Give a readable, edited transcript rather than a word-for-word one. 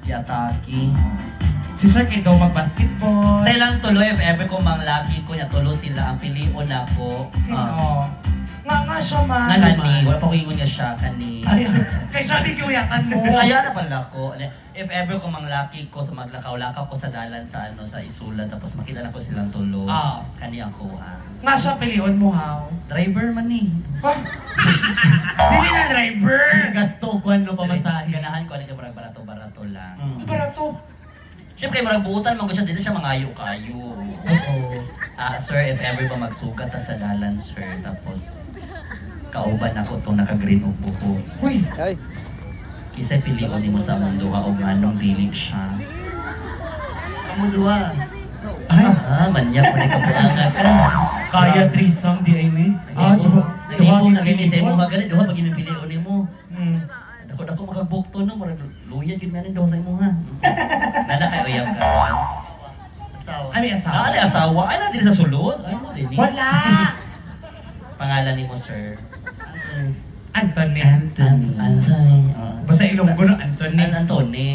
i-atake. Si Sir kay daw mag-basketball. Sa ilang tuloy, if ever ko mang laki ko niya, tulo sila ang pilion ako. Sino? Nga siya man. Nga kani, wala pa ko ingon niya siya, kani. Ay, kay sabi ko yakan mo. Kaya na pala ko. If ever ko mang laki ko sa maglakaw-lakaw ko sa dalan sa sa Isula, tapos makita na ko silang tulo. Kani ako ha. Nga siya pilion mo ha. Driver man ni. Dili na driver. Gasto ko ano pamasahe. Ganahan ko, ano ka marag barato-barato lang. Para to. Siyempre, marag buutan, mag siya, dito siya mangayo-kayo. Oo. Sir, if ever ba magsugat ta sa dalan, sir, tapos kauban ako itong naka-green og buko. Uy. Kisay pilion ni mo sa mundo ka o anong dili siya. Amo duwa. Ay, Manyak mo ni kapuangan ka. kaya threesome di ay ni. Nag-ipo na kami sa imo ganit, duha pag pilion ni mo. Hmm. Ako makabukto no, marag luya gid man daw sa imo ha. Nana kay uyab ka. Asawa. Ano yung asawa? Ano asawa? Ay na diri sa sulod. Ay mo din. Wala. Pangalan ni mo, sir. Anthony. Anthony. Basta Ilonggo no, Anthony. Anthony.